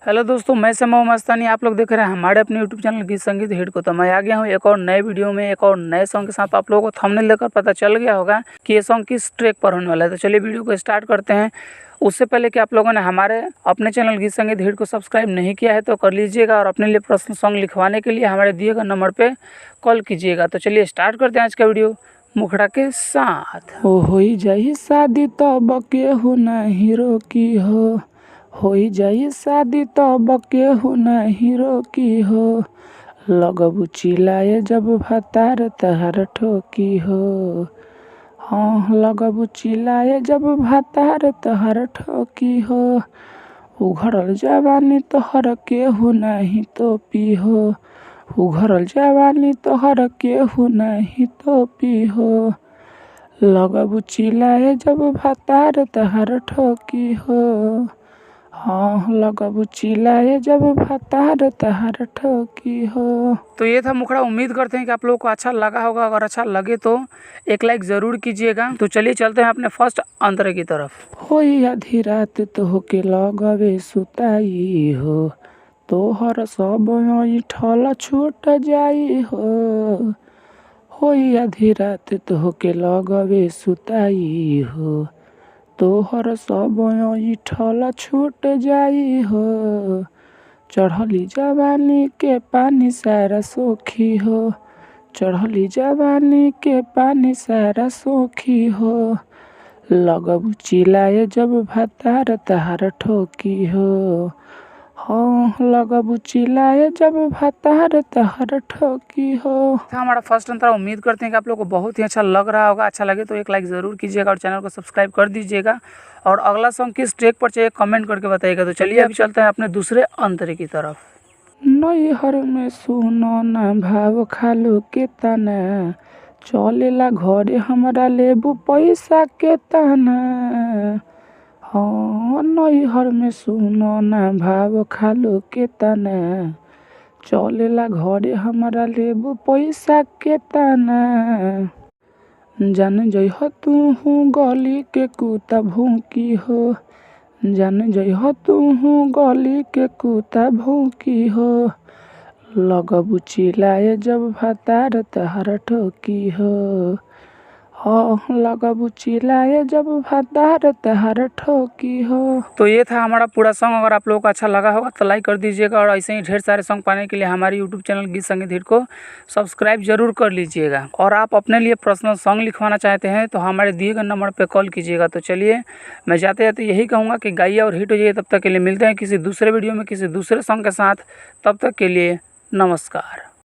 Hello दोस्तों, मैं समय मस्तानी। आप लोग देख रहे हैं हमारे अपने यूट्यूब चैनल गीत संगीत हिट को। तो मैं आ गया हूँ एक और नए वीडियो में, एक और नए सॉन्ग के साथ। आप लोगों को थंबनेल देखकर पता चल गया होगा कि ये सॉन्ग किस ट्रैक पर होने वाला है। तो चलिए वीडियो को स्टार्ट करते हैं। उससे पहले कि आप लोगों ने हमारे अपने चैनल गीत संगीत हिट को सब्सक्राइब नहीं किया है तो कर लीजिएगा, और अपने लिए पर्सनल सॉन्ग लिखवाने के लिए हमारे दिए गए नंबर पर कॉल कीजिएगा। तो चलिए स्टार्ट करते हैं आज का वीडियो मुखड़ा के साथ। हो जाइए शादी तब केहू ना हीरो की हो जाइए शादी तब केहू ना हीरो की हो, लगबू चिल्लाए जब भतार तहर ठोकी हो। हाँ, लगबू चिल्लाए जब भतार तहर ठोकी हो, उघड़ल जवानी तोहर केहू नहीं तो पी हो, उघड़ल जवानी तोहर केहू नहीं तो पी हो, लगबू चिल्लाए जब भतार तहर ठोकी हो। हाँ, लगबू चिल्लाए जब भतार तहर ठोकी हो। तो ये था मुखड़ा। उम्मीद करते हैं कि आप लोगों को अच्छा लगा होगा। अगर अच्छा लगे तो एक लाइक ज़रूर कीजिएगा। तो चलिए चलते हैं अपने फर्स्ट अंतरे की तरफ। होई आधी रात तो होके लगवे सुताई हो, तोहर सब ठल छूट जाई हो। होई आधी रात तो होके लगवे सुताई हो, तोहर सब ठल छूट जाई हो। चढ़ली जवानी के पानी सारा सोखी हो, चढ़ली जवानी के पानी सारा सोखी हो, लगबू चिल्लाए जब भतार तहार ठोकी हो। हाँ, लगबू चिल्लाए जब भतार तहर ठोकी हो। हमारा फर्स्ट अंतरा। उम्मीद करते हैं कि आप लोगों को बहुत ही अच्छा लग रहा होगा। अच्छा लगे तो एक लाइक ज़रूर कीजिएगा और चैनल को सब्सक्राइब कर दीजिएगा। और अगला सॉन्ग किस ट्रैक पर चाहिए कमेंट करके बताइएगा। तो चलिए अभी चलते हैं अपने दूसरे अंतरे की तरफ। नैहर में सुनो ना भाव खालू के तना, चलेला घरे हमरा लेबू पैसा के तना। हाँ, नैहर में सुनो ना भाव खालू के तना, चलेला घरे हमरा लेबू पैसा के तना। जान जइह तू गली के कुत्ता भूकी हो, जान जइह तू गली के कुत्ता भूकी हो, लगबू चिल्लाए जब भतार तहर ठोकी हो। हाँ, लगबू चिल्लाए जब भतार तहर ठोकी हो। तो ये था हमारा पूरा सॉन्ग। अगर आप लोगों को अच्छा लगा होगा तो लाइक कर दीजिएगा, और ऐसे ही ढेर सारे सॉन्ग पाने के लिए हमारे यूट्यूब चैनल गीत संगीत हिट को सब्सक्राइब जरूर कर लीजिएगा। और आप अपने लिए पर्सनल सॉन्ग लिखवाना चाहते हैं तो हमारे दिए गए नंबर पर कॉल कीजिएगा। तो चलिए मैं जाते जाते यही कहूँगा कि गाइए और हिट हो जाइए। तब तक के लिए मिलते हैं किसी दूसरे वीडियो में किसी दूसरे सॉन्ग के साथ। तब तक के लिए नमस्कार।